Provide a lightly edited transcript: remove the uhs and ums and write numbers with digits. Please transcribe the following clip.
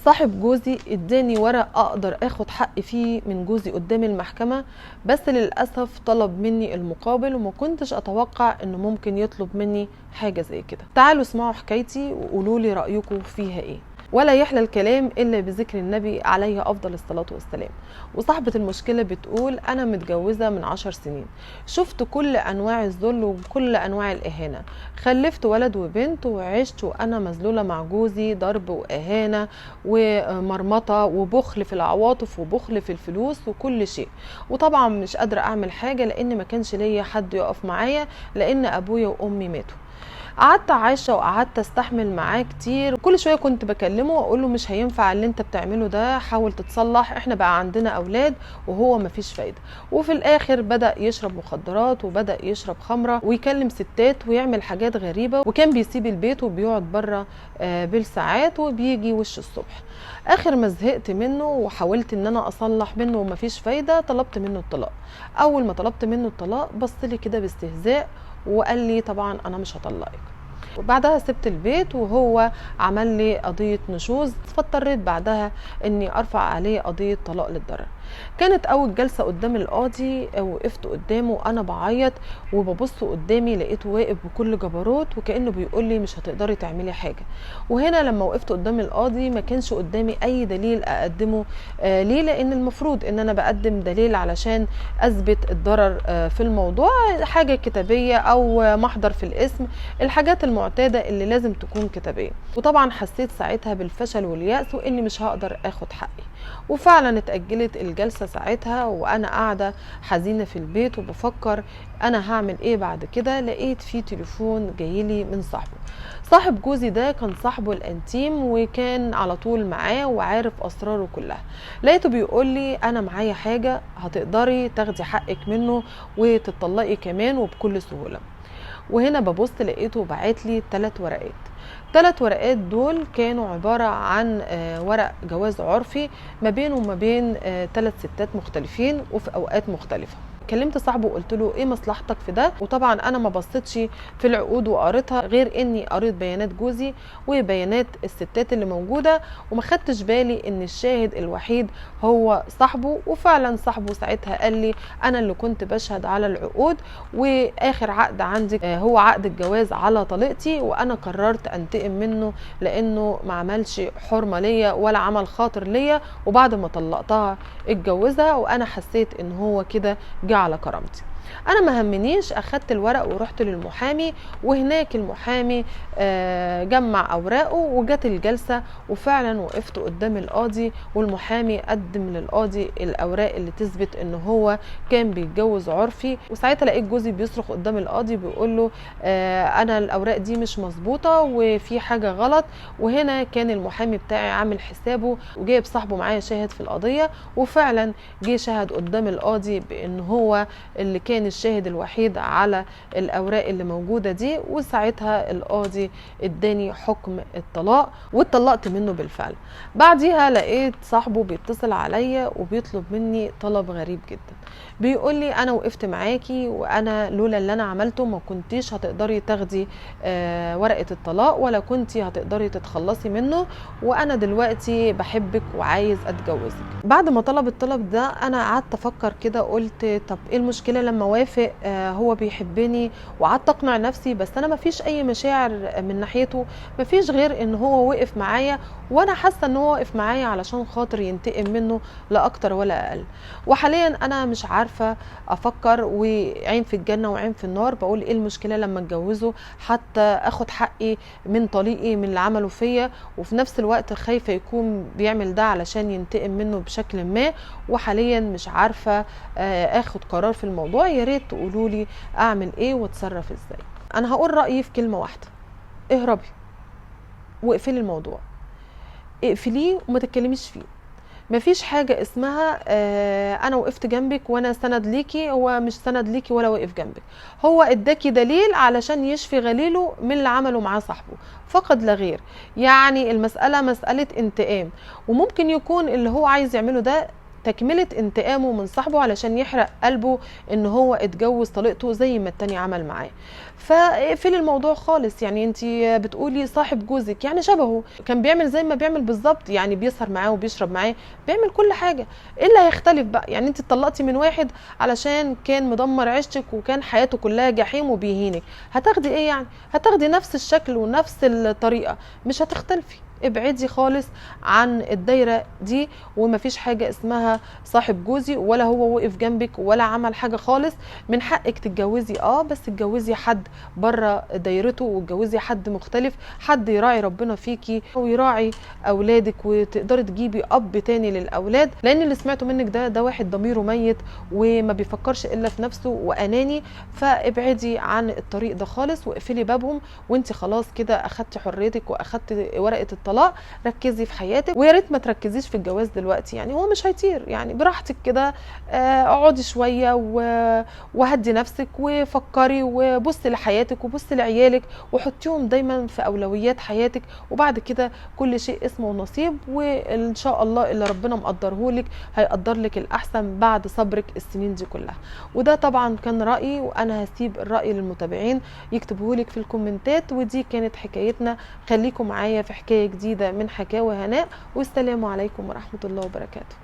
صاحب جوزي اداني ورق اقدر اخد حقي فيه من جوزي قدام المحكمة، بس للأسف طلب مني المقابل وما كنتش اتوقع انه ممكن يطلب مني حاجة زي كده. تعالوا اسمعوا حكايتي وقولوا لي رأيكم فيها ايه. ولا يحلى الكلام إلا بذكر النبي عليه أفضل الصلاة والسلام. وصاحبة المشكلة بتقول أنا متجوزة من 10 سنين، شفت كل أنواع الذل وكل أنواع الإهانة، خلفت ولد وبنت وعشت وأنا مذلولة مع جوزي، ضرب وإهانة ومرمطة وبخل في العواطف وبخل في الفلوس وكل شيء. وطبعا مش قادرة أعمل حاجة لأن ما كانش ليا حد يقف معايا لأن أبويا وأمي ماتوا. قعدت عايشه وقعدت استحمل معاه كتير، كل شويه كنت بكلمه واقول له مش هينفع اللي انت بتعمله ده، حاول تتصلح، احنا بقى عندنا اولاد، وهو مفيش فايده. وفي الاخر بدا يشرب مخدرات وبدا يشرب خمره ويكلم ستات ويعمل حاجات غريبه، وكان بيسيب البيت وبيقعد بره بالساعات وبيجي وش الصبح. اخر ما زهقت منه وحاولت ان انا اصلح منه ومفيش فايده، طلبت منه الطلاق. اول ما طلبت منه الطلاق بص لي كده باستهزاء وقال لي طبعا انا مش هطلقك. وبعدها سبت البيت وهو عمل لي قضية نشوز، فاضطريت بعدها اني ارفع عليه قضية طلاق للضرر. كانت اول جلسة قدام القاضي، وقفت قدامه وانا بعيط وببص قدامي لقيته واقف بكل جبروت وكأنه بيقول لي مش هتقدري تعملي حاجة. وهنا لما وقفت قدام القاضي ما كانش قدامي اي دليل اقدمه ليه، لان المفروض ان انا بقدم دليل علشان اثبت الضرر في الموضوع، حاجة كتابية او محضر في الاسم، الحاجات المعتادة اللي لازم تكون كتابية. وطبعا حسيت ساعتها بالفشل واليأس واني مش هقدر اخد حقي. وفعلا اتأجلت الجلسة ساعتها وانا قاعدة حزينة في البيت وبفكر انا هعمل ايه بعد كده. لقيت في تليفون جايلي من صاحب جوزي ده، كان صاحبه الانتيم وكان على طول معاه وعارف اسراره كلها. لقيته بيقول لي انا معايا حاجة هتقدري تاخدي حقك منه وتطلقي كمان وبكل سهولة. وهنا ببص لقيته بعت لي 3 ورقات. 3 ورقات دول كانوا عبارة عن ورق جواز عرفي ما بينه وما بين 3 ستات مختلفين وفي اوقات مختلفة. كلمت صاحبه وقلت له ايه مصلحتك في ده، وطبعا انا ما بصيتش في العقود وقريتها غير اني قريت بيانات جوزي وبيانات الستات اللي موجوده، وما خدتش بالي ان الشاهد الوحيد هو صاحبه. وفعلا صاحبه ساعتها قال لي انا اللي كنت بشهد على العقود، واخر عقد عندك هو عقد الجواز على طليقتي، وانا قررت انتقم منه لانه ما عملش حرمه ليا ولا عمل خاطر ليا، وبعد ما طلقتها اتجوزها وانا حسيت ان هو كده جه على كرامتي. انا ما همنيش، اخدت الورق ورحت للمحامي، وهناك المحامي جمع اوراقه وجت الجلسه، وفعلا وقفت قدام القاضي والمحامي قدم للقاضي الاوراق اللي تثبت ان هو كان بيتجوز عرفي. وساعتها لقيت جوزي بيصرخ قدام القاضي بيقول له انا الاوراق دي مش مظبوطه وفي حاجه غلط. وهنا كان المحامي بتاعي عامل حسابه وجايب صاحبه معايا شاهد في القضيه، وفعلا جه شهد قدام القاضي بان هو اللي كان الشاهد الوحيد على الاوراق اللي موجوده دي. وساعتها القاضي اداني حكم الطلاق واتطلقت منه بالفعل. بعديها لقيت صاحبه بيتصل عليا وبيطلب مني طلب غريب جدا، بيقول لي انا وقفت معاكي وانا لولا اللي انا عملته ما كنتيش هتقدري تاخدي ورقه الطلاق ولا كنتي هتقدري تتخلصي منه، وانا دلوقتي بحبك وعايز اتجوزك. بعد ما طلب الطلب ده انا قعدت افكر كده، قلت طب ايه المشكله لما وافق؟ هو بيحبني. وقعدت اقنع نفسي بس انا مفيش اي مشاعر من ناحيته، مفيش غير ان هو وقف معايا، وانا حاسه ان هو وقف معايا علشان خاطر ينتقم منه لا اكتر ولا اقل. وحاليا انا مش عارفه افكر، وعين في الجنه وعين في النار، بقول ايه المشكله لما اتجوزه حتى اخد حقي من طليقي من اللي عمله فيا، وفي نفس الوقت خايفه يكون بيعمل ده علشان ينتقم منه بشكل ما. وحاليا مش عارفه اخد قرار في الموضوع. يا ريت تقولوا لي اعمل ايه واتصرف ازاي. انا هقول رايي في كلمه واحده: اهربي واقفلي الموضوع، اقفليه وما تتكلميش فيه. مفيش حاجة اسمها انا وقفت جنبك وانا سند ليكي، هو مش سند ليكي ولا وقف جنبك، هو اداكي دليل علشان يشفي غليله من اللي عمله معاه صاحبه فقط لا غير. يعني المسألة مسألة انتقام، وممكن يكون اللي هو عايز يعمله ده تكملة انتقامه من صاحبه علشان يحرق قلبه ان هو اتجوز طليقته زي ما التاني عمل معاه. فاقفلي الموضوع خالص. يعني انتي بتقولي صاحب جوزك، يعني شبهه، كان بيعمل زي ما بيعمل بالظبط، يعني بيسهر معاه وبيشرب معاه، بيعمل كل حاجة. ايه اللي هيختلف بقى؟ يعني انتي اتطلقتي من واحد علشان كان مدمر عيشتك وكان حياته كلها جحيم وبيهينك، هتاخدي ايه يعني؟ هتاخدي نفس الشكل ونفس الطريقة، مش هتختلفي. ابعدي خالص عن الدايرة دي، ومفيش حاجة اسمها صاحب جوزي ولا هو وقف جنبك ولا عمل حاجة خالص. من حقك تتجوزي بس تتجوزي حد بره دايرته، وتجوزي حد مختلف، حد يراعي ربنا فيكي ويراعي اولادك، وتقدري تجيبي اب تاني للاولاد. لان اللي سمعته منك ده واحد ضميره ميت وما بيفكرش الا في نفسه واناني. فابعدي عن الطريق ده خالص واقفلي بابهم، وانت خلاص كده اخدتي حريتك واخدتي ورقة الطلاق. ركزي في حياتك، ويا ريت ما تركزيش في الجواز دلوقتي، يعني هو مش هيطير، يعني براحتك كده. اقعدي شويه وهدي نفسك وفكري وبصي لحياتك وبصي لعيالك وحطيهم دايما في اولويات حياتك. وبعد كده كل شيء اسمه نصيب، وان شاء الله اللي ربنا مقدرهولك هيقدر لك الاحسن بعد صبرك السنين دي كلها. وده طبعا كان رايي، وانا هسيب الراي للمتابعين يكتبوهولك في الكومنتات. ودي كانت حكايتنا، خليكم معايا في حكايه جديده من حكاوي هناء، والسلام عليكم ورحمه الله وبركاته.